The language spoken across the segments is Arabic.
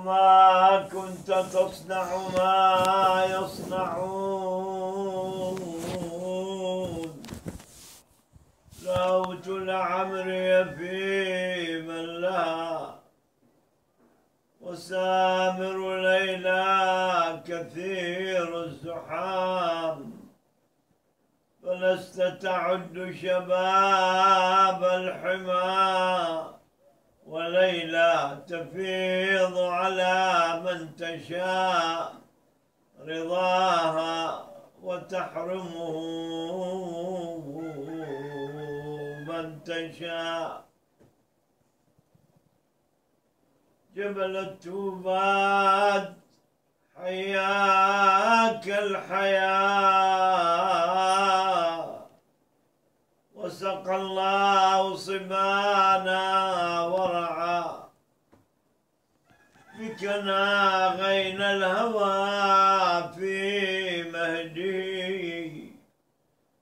وما كنت تصنع ما يصنعون لوت لعمري في من لها وسامر ليلى كثير الزحام فلست تعد شباب الحمى وليلى تفيض على من تشاء رضاها وتحرمه من تشاء. جبل التوباد حياك الحياة وسقى الله صبانا ورعى بكنا غين الهوى في مهدي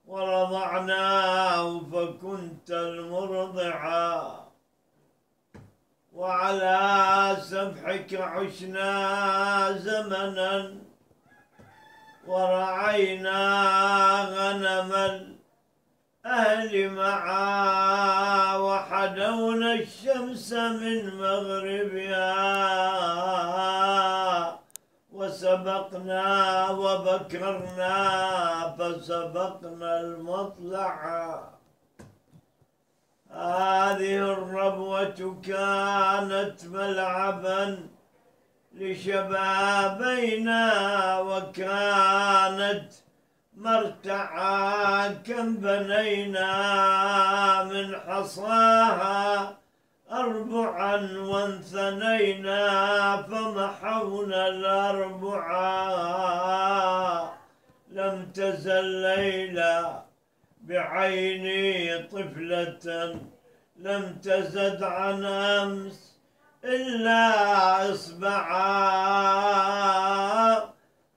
ورضعناه فكنت المرضعا وعلى سفحك عشنا زمنا ورعينا غنم الأهل معا وحدونا الشمس من مغربها وسبقنا وبكرنا فسبقنا المطلع. هذه الربوة كانت ملعبا لشبابينا وكانت مرتعا كم بنينا من حصاها أربعا وانثنينا فمحونا الأربعا. لم تزل ليلى بعيني طفلة لم تزد عن أمس إلا إصبعا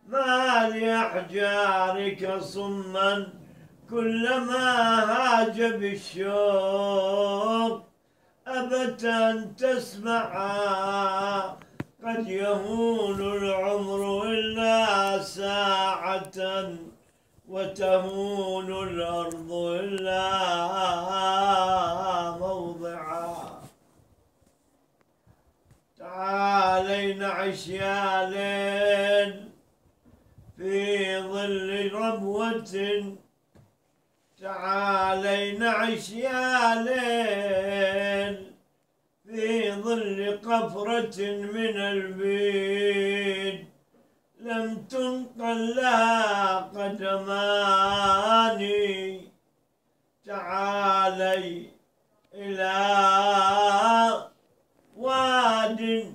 ما لأحجارك صما كلما هاج بالشوق أبت أن تسمعا. قد يهون العمر إلا ساعة وتهون الأرض إلا موضعا. تعالي نعش يا ليل في ظل ربوة تعالي نعش يا ليل في ظل قفرة من البيت لم تنقل لها قدماني. تعالي إلى واد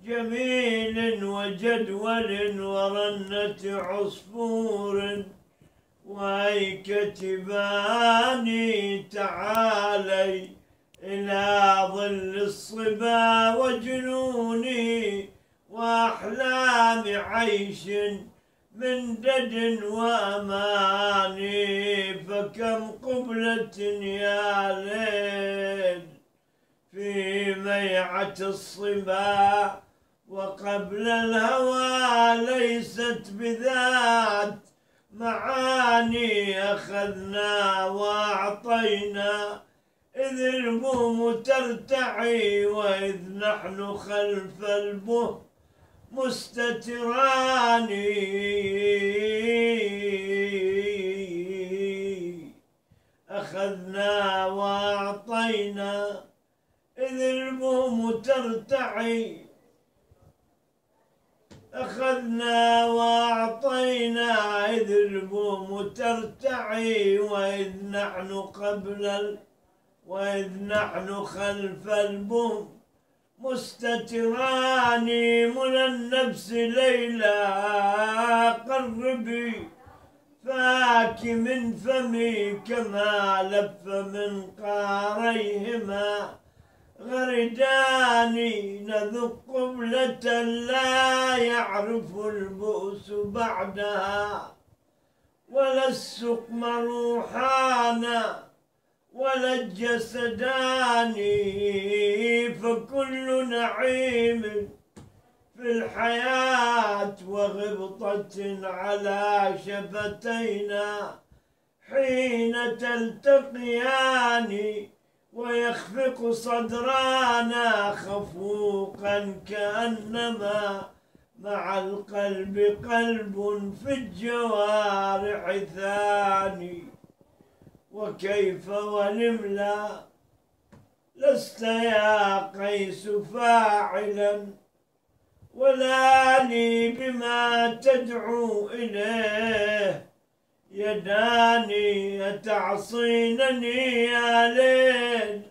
جميل وجدول ورنة عصفور وهيكة باني. تعالي إلى ظل الصبا وجنوني وأحلام عيش من دد وأماني. فكم قبلة يا ليل في ميعة الصبا وقبل الهوى ليست بذات معاني. أخذنا وأعطينا إذ البوم ترتعي وإذ نحن خلف البه مستتران. أخذنا وأعطينا إذ البوم ترتعي أخذنا وأعطينا إذ البوم ترتعي وإذ نحن خلف البوم مستتران. منى النفس ليلى قربي فاك من فمي كما لف من قاريهما غرداني. نذق قبلة لا يعرف البؤس بعدها ولا السقم روحانا ولا الجسدان. فكل نعيم في الحياة وغبطة على شفتينا حين تلتقيان ويخفق صدرانا خفوقا كأنما مع القلب قلب في الجوارح ثاني. وكيف ولملا لست يا قيس فاعلا ولا لي بما تدعو إليه يداني أتعصينني يا ليل.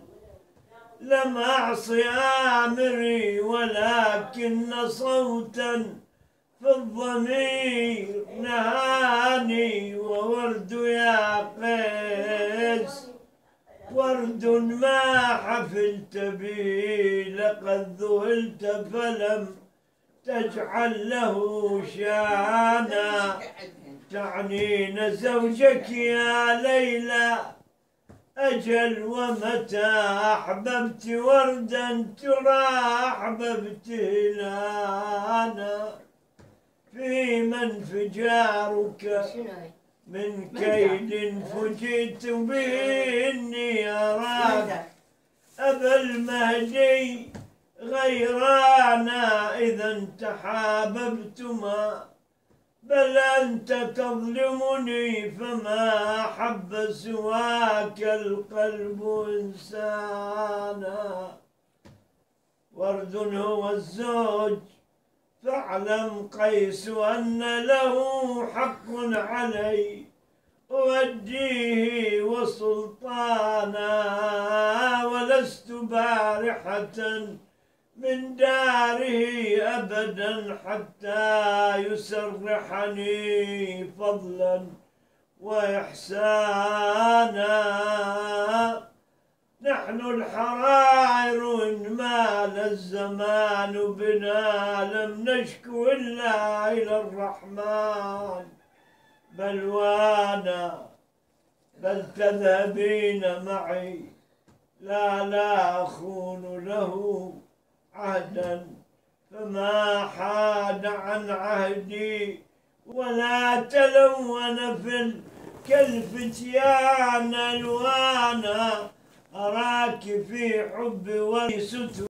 لم أعصي آمري ولكن صوتا في الضمير نهاني. وورد يا قيس ورد ما حفلت به لقد ذهلت فلم تجعل له شانا. تعنين زوجك يا ليلى أجل ومتى أحببت وردا ترى أحببت هلانا. فيما انفجارك من كيد فجئت به إني أراك أبا المهدي غيرانا. إذا تحاببتما بل أنت تظلمني فما أحب سواك القلب إنسانا. ورد هو الزوج فاعلم قيس أن له حق علي أوديه وسلطانا. ولست بارحة من داره أبدا حتى يسرحني فضلا وإحسانا. نحن الحرائر إن مال الزمان بنا لم نشكو إلا إلى الرحمن بلوانا. بل تذهبين معي لا أخون له عهدا فما حاد عن عهدي ولا تلون كالفتيان ألوانا. أراك في حب وليست